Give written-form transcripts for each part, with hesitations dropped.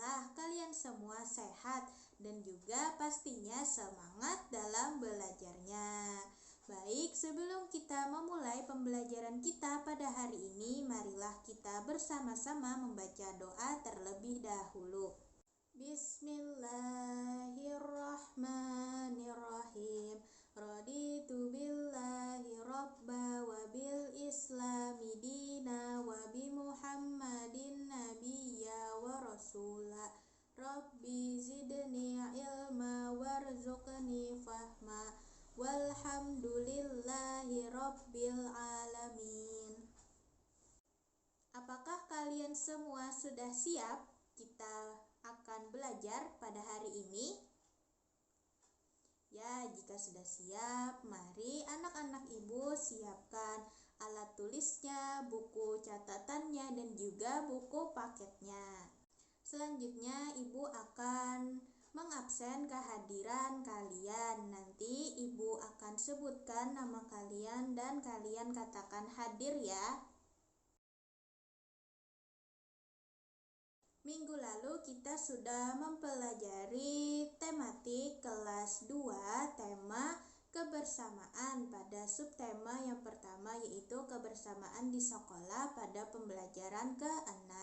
Alhamdulillah kalian semua sehat dan juga pastinya semangat dalam belajarnya. Baik, sebelum kita memulai pembelajaran kita pada hari ini, marilah kita bersama-sama membaca doa terlebih dahulu. Bismillahirrahmanirrahim. Raditu billahi rabba wa bil islami dina wa bi muhammadin nabiyya wa rasula. Rabbi zidni ilma warzuqni fahma. Walhamdulillahi rabbil alamin. Apakah kalian semua sudah siap? Kita akan belajar pada hari ini. Ya, jika sudah siap, mari anak-anak ibu siapkan alat tulisnya, buku catatannya, dan juga buku paketnya. Selanjutnya, ibu akan mengabsen kehadiran kalian. Nanti ibu akan sebutkan nama kalian dan kalian katakan hadir ya. Minggu lalu kita sudah mempelajari tematik kelas 2 tema kebersamaan pada subtema yang pertama yaitu kebersamaan di sekolah pada pembelajaran ke-6.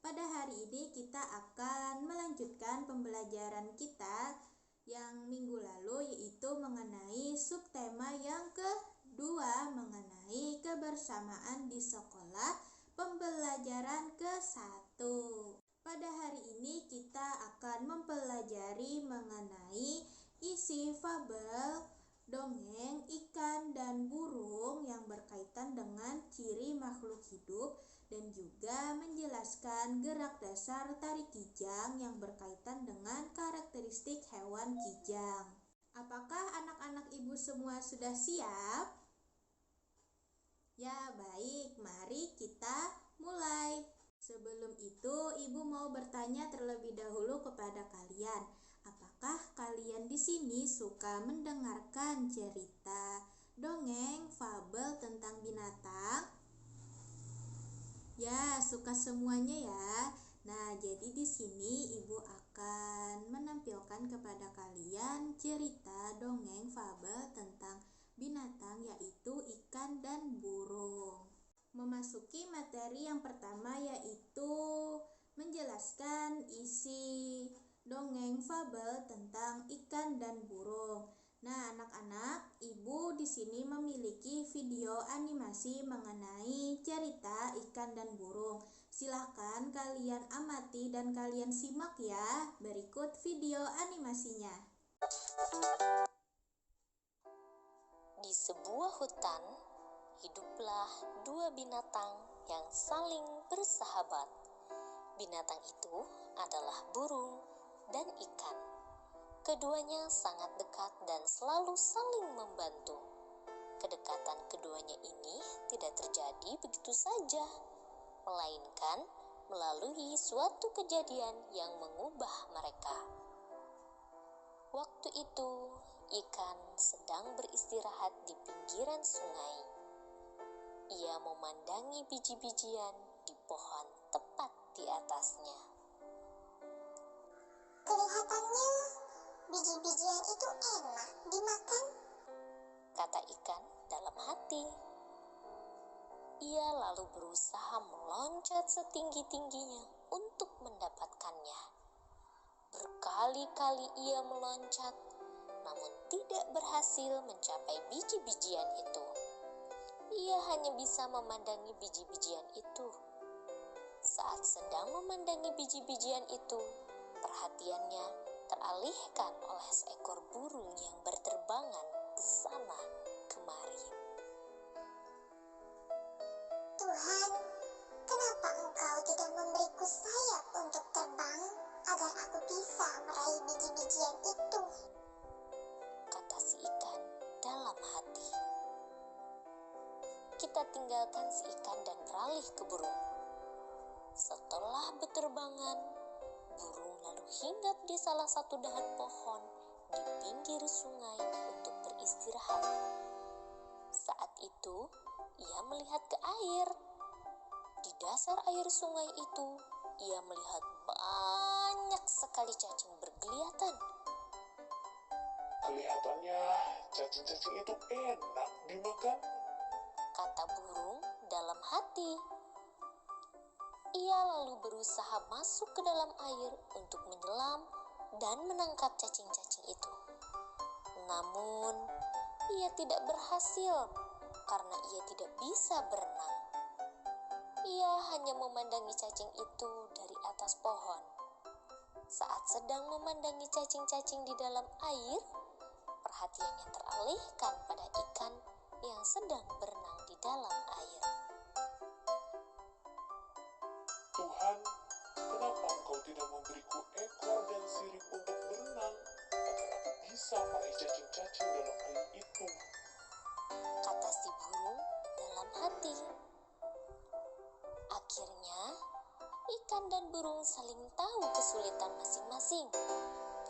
Pada hari ini kita akan melanjutkan pembelajaran kita yang minggu lalu yaitu mengenai subtema yang kedua mengenai kebersamaan di sekolah pembelajaran ke-1. Pada hari ini kita akan mempelajari mengenai isi fabel, dongeng, ikan, dan burung yang berkaitan dengan ciri makhluk hidup dan juga menjelaskan gerak dasar tari kijang yang berkaitan dengan karakteristik hewan kijang. Apakah anak-anak ibu semua sudah siap? Ya, baik, mari kita mulai. Sebelum itu, ibu mau bertanya terlebih dahulu kepada kalian. Apakah kalian di sini suka mendengarkan cerita, dongeng, fabel tentang binatang? Ya, suka semuanya ya. Nah, jadi di sini ibu akan menampilkan kepada kalian cerita, dongeng, fabel tentang binatang yaitu ikan dan burung. Memasuki materi yang pertama yaitu menjelaskan isi dongeng fabel tentang ikan dan burung. Nah, anak-anak, ibu di sini memiliki video animasi mengenai cerita ikan dan burung. Silahkan kalian amati dan kalian simak ya. Berikut video animasinya. Di sebuah hutan, hiduplah dua binatang yang saling bersahabat. Binatang itu adalah burung dan ikan. Keduanya sangat dekat dan selalu saling membantu. Kedekatan keduanya ini tidak terjadi begitu saja, melainkan melalui suatu kejadian yang mengubah mereka. Waktu itu, ikan sedang beristirahat di pinggiran sungai. Ia memandangi biji-bijian di pohon tepat di atasnya. Kelihatannya biji-bijian itu enak dimakan, kata ikan dalam hati. Ia lalu berusaha meloncat setinggi-tingginya untuk mendapatkannya. Berkali-kali ia meloncat, namun tidak berhasil mencapai biji-bijian itu. Ia hanya bisa memandangi biji-bijian itu. Saat sedang memandangi biji-bijian itu, perhatiannya teralihkan oleh seekor burung yang berterbangan ke sana kemari. Tuhan, kenapa Engkau tidak memberiku sayap untuk terbang agar aku bisa meraih biji-bijian itu? Kata si ikan dalam hati. Kita tinggalkan si ikan dan beralih ke burung. Setelah berterbangan, burung lalu hinggap di salah satu dahan pohon di pinggir sungai untuk beristirahat. Saat itu, ia melihat ke air. Di dasar air sungai itu, ia melihat banyak sekali cacing bergeliatan. Kelihatannya cacing-cacing itu enak dimakan. Kata burung dalam hati. Ia lalu berusaha masuk ke dalam air untuk menyelam dan menangkap cacing-cacing itu. Namun, ia tidak berhasil karena ia tidak bisa berenang. Ia hanya memandangi cacing itu dari atas pohon. Saat sedang memandangi cacing-cacing di dalam air, perhatiannya teralihkan pada ikan yang sedang berenang di dalam air. Tuhan, kenapa Engkau tidak memberiku ekor dan sirip untuk berenang, agar aku bisa meraih cacing-cacing dalam air itu? Kata si burung dalam hati. Akhirnya, ikan dan burung saling tahu kesulitan masing-masing.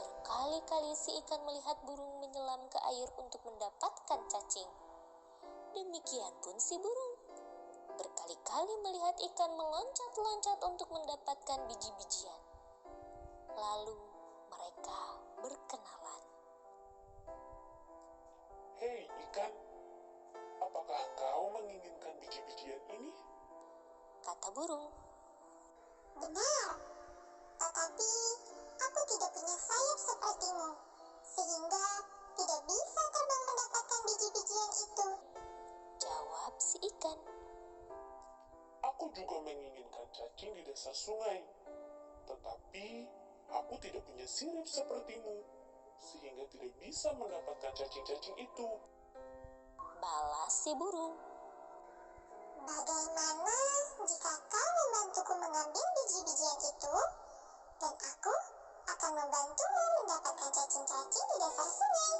Berkali-kali si ikan melihat burung menyelam ke air untuk mendapatkan cacing. Demikian pun si burung. Berkali-kali melihat ikan meloncat-loncat untuk mendapatkan biji-bijian. Lalu mereka berkenalan. Hei ikan, apakah kau menginginkan biji-bijian ini? Kata burung. Benar, tetapi aku tidak punya sayap sepertimu, sehingga tidak bisa terbang mendapatkan biji-bijian itu. Jawab si ikan. Aku juga menginginkan cacing di dasar sungai, tetapi aku tidak punya sirip sepertimu, sehingga tidak bisa mendapatkan cacing-cacing itu. Balas si burung. Bagaimana jika kau membantuku mengambil biji-bijian itu, dan aku akan membantumu mendapatkan cacing-cacing di dasar sungai?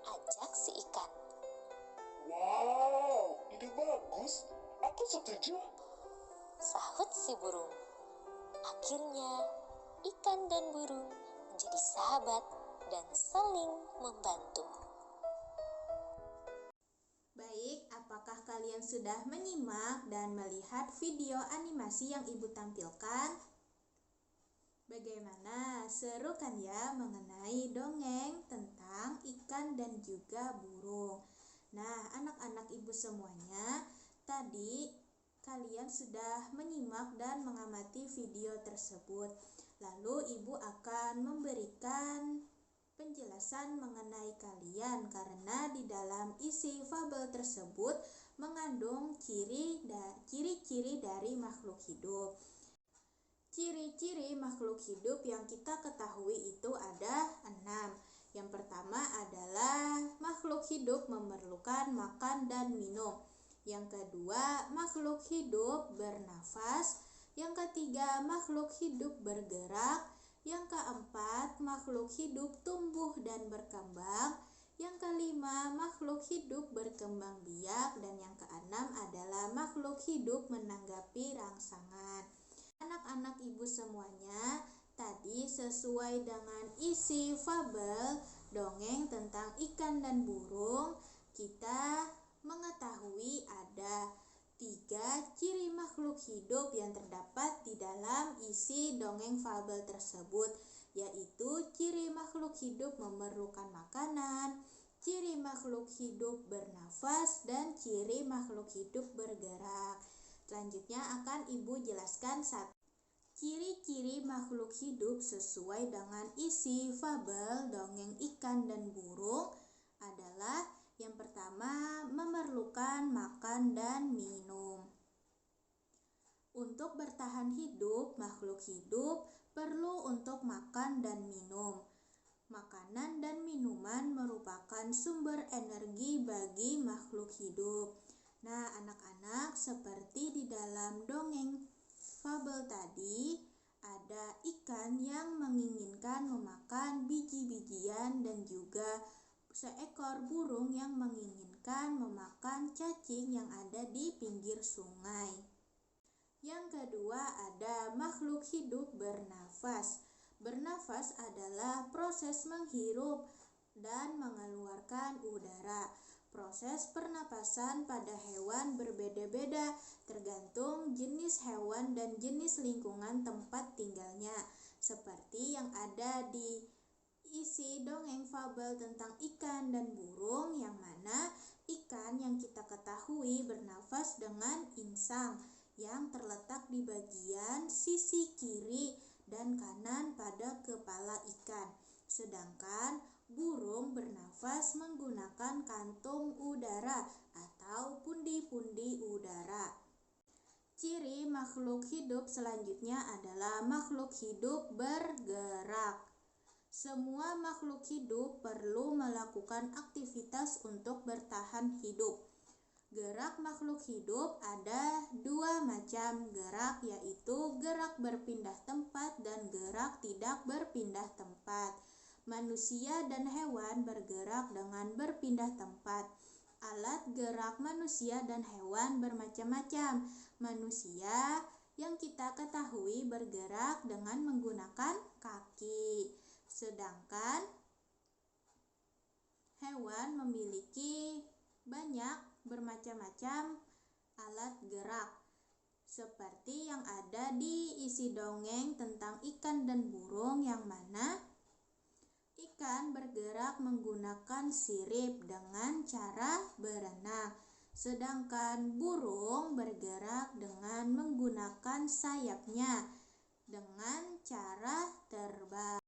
Ajak si ikan. Wow, ide bagus. Aku setuju. Sahut si burung. Akhirnya, ikan dan burung menjadi sahabat dan saling membantu. Baik, apakah kalian sudah menyimak dan melihat video animasi yang Ibu tampilkan? Bagaimana? Seru kan ya mengenai dongeng tentang ikan dan juga burung. Nah, anak-anak Ibu semuanya, tadi kalian sudah menyimak dan mengamati video tersebut. Lalu Ibu akan memberikan penjelasan mengenai kalian karena di dalam isi fabel tersebut mengandung ciri-ciri dari makhluk hidup. Ciri-ciri makhluk hidup yang kita ketahui itu ada 6. Yang pertama adalah makhluk hidup memerlukan makan dan minum. Yang kedua, makhluk hidup bernafas. Yang ketiga, makhluk hidup bergerak. Yang keempat, makhluk hidup tumbuh dan berkembang. Yang kelima, makhluk hidup berkembang biak. Dan yang keenam adalah makhluk hidup menanggapi rangsangan. Anak-anak Ibu semuanya, tadi sesuai dengan isi fabel dongeng tentang ikan dan burung, kita mengetahui ada 3 ciri makhluk hidup yang terdapat di dalam isi dongeng fabel tersebut, yaitu ciri makhluk hidup memerlukan makanan, ciri makhluk hidup bernafas, dan ciri makhluk hidup bergerak. Selanjutnya akan Ibu jelaskan ciri-ciri makhluk hidup sesuai dengan isi fabel dongeng ikan dan burung adalah yang pertama, memerlukan makan dan minum. Untuk bertahan hidup, makhluk hidup perlu untuk makan dan minum. Makanan dan minuman merupakan sumber energi bagi makhluk hidup. Nah, anak-anak, seperti di dalam dongeng fabel tadi, ada ikan yang menginginkan memakan biji-bijian dan juga seekor burung yang menginginkan memakan cacing yang ada di pinggir sungai. Yang kedua ada makhluk hidup bernafas. Bernafas adalah proses menghirup dan mengeluarkan udara. Proses pernapasan pada hewan berbeda-beda tergantung jenis hewan dan jenis lingkungan tempat tinggalnya. seperti yang ada di isi dongeng fabel tentang ikan dan burung, yang mana ikan yang kita ketahui bernafas dengan insang yang terletak di bagian sisi kiri dan kanan pada kepala ikan. Sedangkan burung bernafas menggunakan kantung udara atau pundi-pundi udara. Ciri makhluk hidup selanjutnya adalah makhluk hidup bergerak. Semua makhluk hidup perlu melakukan aktivitas untuk bertahan hidup. Gerak makhluk hidup ada dua macam gerak, yaitu gerak berpindah tempat dan gerak tidak berpindah tempat. Manusia dan hewan bergerak dengan berpindah tempat. Alat gerak manusia dan hewan bermacam-macam. Manusia yang kita ketahui bergerak dengan menggunakan kaki, sedangkan hewan memiliki banyak bermacam-macam alat gerak, seperti yang ada di isi dongeng tentang ikan dan burung, yang mana ikan bergerak menggunakan sirip dengan cara berenang, sedangkan burung bergerak dengan menggunakan sayapnya dengan cara terbang.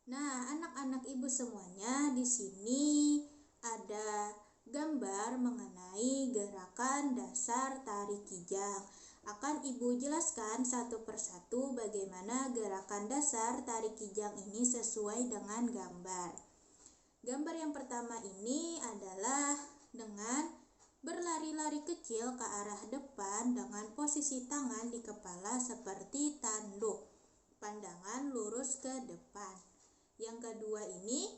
Nah, anak-anak ibu semuanya, di sini ada gambar mengenai gerakan dasar tari kijang. Akan ibu jelaskan satu persatu bagaimana gerakan dasar tari kijang ini sesuai dengan gambar. Gambar yang pertama ini adalah dengan berlari-lari kecil ke arah depan dengan posisi tangan di kepala seperti tanduk, pandangan lurus ke depan. Yang kedua ini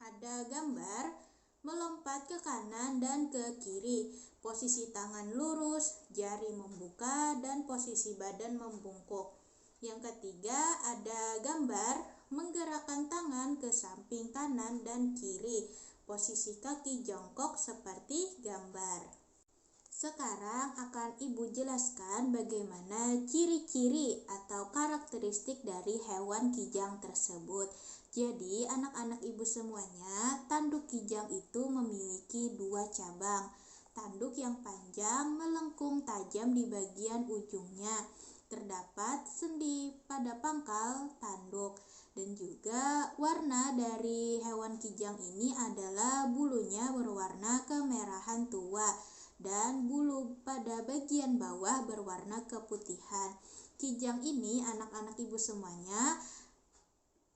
ada gambar melompat ke kanan dan ke kiri, posisi tangan lurus, jari membuka, dan posisi badan membungkuk. Yang ketiga ada gambar menggerakkan tangan ke samping kanan dan kiri, posisi kaki jongkok seperti gambar. Sekarang akan ibu jelaskan bagaimana ciri-ciri atau karakteristik dari hewan kijang tersebut. Jadi anak-anak ibu semuanya, tanduk kijang itu memiliki dua cabang. Tanduk yang panjang melengkung tajam di bagian ujungnya. Terdapat sendi pada pangkal tanduk. Dan juga warna dari hewan kijang ini adalah bulunya berwarna kemerahan tua dan bulu pada bagian bawah berwarna keputihan. Kijang ini anak-anak ibu semuanya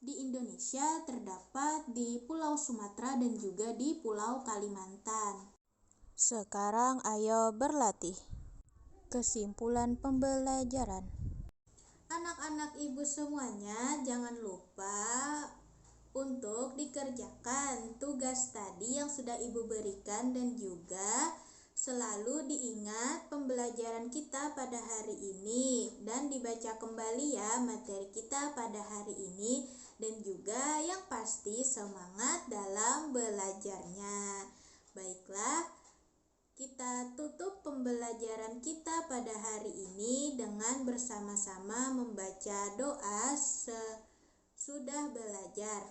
di Indonesia terdapat di Pulau Sumatera dan juga di Pulau Kalimantan. Sekarang ayo berlatih. Kesimpulan pembelajaran. Anak-anak ibu semuanya, jangan lupa untuk dikerjakan tugas tadi yang sudah ibu berikan, dan juga selalu diingat pembelajaran kita pada hari ini, dan dibaca kembali ya materi kita pada hari ini, dan juga yang pasti semangat dalam belajarnya. Baiklah, kita tutup pembelajaran kita pada hari ini dengan bersama-sama membaca doa sesudah belajar.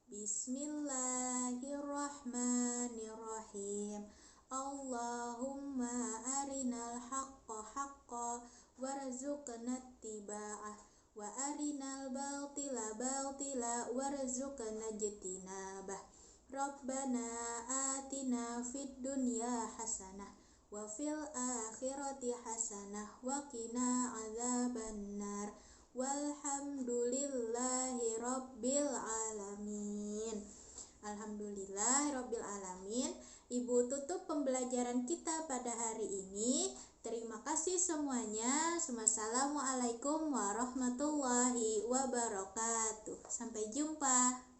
Bismillahirrahmanirrahim. Allahumma arinal haqqa haqqa warzuqna ittiba'ah wa arinal batila batila warzuqna ijtinabah. Rabbana atina fid dunya hasanah wa fil akhirati hasanah wa qina adzabannar. Walhamdulillahi rabbil alamin. Alhamdulillahi rabbil alamin. Ibu tutup pembelajaran kita pada hari ini. Terima kasih semuanya. Wassalamualaikum warahmatullahi wabarakatuh. Sampai jumpa.